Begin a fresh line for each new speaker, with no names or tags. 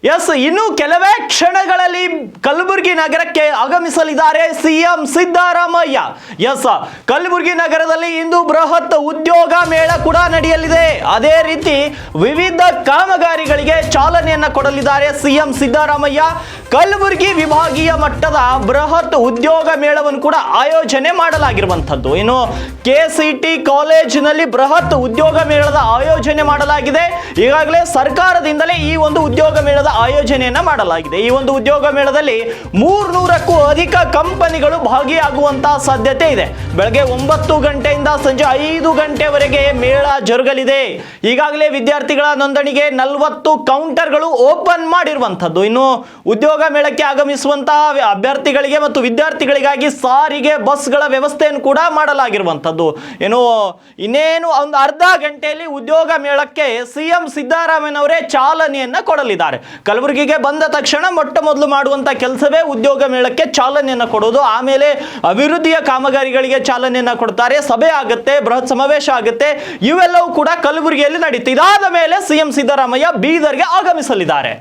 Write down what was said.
S, ಇನ್ನು ಕೆಲವೇ ಕ್ಷಣಗಳಲ್ಲಿ ಕಲಬುರಗಿ ನಗರಕ್ಕೆ ಆಗಮಿಸಲಿದ್ದಾರೆ ಸಿಎಂ ಸಿದ್ದರಾಮಯ್ಯ. ಎಸ್, ಕಲಬುರಗಿ ನಗರದಲ್ಲಿ ಇಂದು ಬೃಹತ್ ಉದ್ಯೋಗ ಮೇಳ ಕೂಡ ನಡೆಯಲಿದೆ. ಅದೇ ರೀತಿ ವಿವಿಧ ಕಾಮಗಾರಿಗಳಿಗೆ ಚಾಲನೆಯನ್ನ ಕೊಡಲಿದ್ದಾರೆ ಸಿಎಂ ಸಿದ್ದರಾಮಯ್ಯ. ಕಲಬುರಗಿ ವಿಭಾಗೀಯ ಮಟ್ಟದ ಬೃಹತ್ ಉದ್ಯೋಗ ಮೇಳವನ್ನು ಕೂಡ ಆಯೋಜನೆ ಮಾಡಲಾಗಿರುವಂಥದ್ದು. ಇನ್ನು ಕೆಸಿಟಿ ಕಾಲೇಜಿನಲ್ಲಿ ಬೃಹತ್ ಉದ್ಯೋಗ ಮೇಳದ ಆಯೋಜನೆ ಮಾಡಲಾಗಿದೆ. ಈಗಾಗಲೇ ಸರ್ಕಾರದಿಂದಲೇ ಈ ಒಂದು ಉದ್ಯೋಗ ಮೇಳದ ಆಯೋಜನೆಯನ್ನ ಮಾಡಲಾಗಿದೆ. ಈ ಒಂದು ಉದ್ಯೋಗ ಮೇಳದಲ್ಲಿ 300ಕ್ಕೂ ಅಧಿಕ ಕಂಪನಿಗಳು ಭಾಗಿಯಾಗುವಂತಹ ಸಾಧ್ಯತೆ ಇದೆ. ಬೆಳಗ್ಗೆ 9 ಗಂಟೆಯಿಂದ ಸಂಜೆ 5 ಗಂಟೆವರೆಗೆ ಮೇಳ ಜರುಗಲಿದೆ. ಈಗಾಗಲೇ ವಿದ್ಯಾರ್ಥಿಗಳ ನೋಂದಣಿಗೆ 40 ಕೌಂಟರ್ಗಳು ಓಪನ್ ಮಾಡಿರುವಂಥದ್ದು. ಇನ್ನು ಉದ್ಯೋಗ ಮೇಳಕ್ಕೆ ಆಗಮಿಸುವಂತಹ ಅಭ್ಯರ್ಥಿಗಳಿಗೆ ಮತ್ತು ವಿದ್ಯಾರ್ಥಿಗಳಿಗಾಗಿ ಸಾರಿಗೆ ಬಸ್ಗಳ ವ್ಯವಸ್ಥೆಯನ್ನು ಕೂಡ ಮಾಡಲಾಗಿರುವಂಥದ್ದು. ಇನ್ನೇನು ಒಂದು ಅರ್ಧ ಗಂಟೆಯಲ್ಲಿ ಉದ್ಯೋಗ ಮೇಳಕ್ಕೆ ಸಿಎಂ ಸಿದ್ದರಾಮಯ್ಯನವರೇ ಚಾಲನೆಯನ್ನ ಕೊಡಲಿದ್ದಾರೆ. ಕಲಬುರಗಿಗೆ ಬಂದ ತಕ್ಷಣ ಮೊಟ್ಟ ಮೊದಲು ಮಾಡುವಂತ ಕೆಲಸವೇ ಉದ್ಯೋಗ ಮೇಳಕ್ಕೆ ಚಾಲನೆಯನ್ನ ಕೊಡೋದು. ಆಮೇಲೆ ಅಭಿವೃದ್ಧಿಯ ಕಾಮಗಾರಿಗಳಿಗೆ ಚಾಲನೆಯನ್ನ ಕೊಡ್ತಾರೆ. ಸಭೆ ಆಗುತ್ತೆ, ಬೃಹತ್ ಸಮಾವೇಶ ಆಗುತ್ತೆ. ಇವೆಲ್ಲವೂ ಕೂಡ ಕಲಬುರಗಿಯಲ್ಲಿ ನಡೆಯುತ್ತೆ. ಇದಾದ ಮೇಲೆ ಸಿಎಂ ಸಿದ್ದರಾಮಯ್ಯ ಬೀದರ್ಗೆ ಆಗಮಿಸಲಿದ್ದಾರೆ.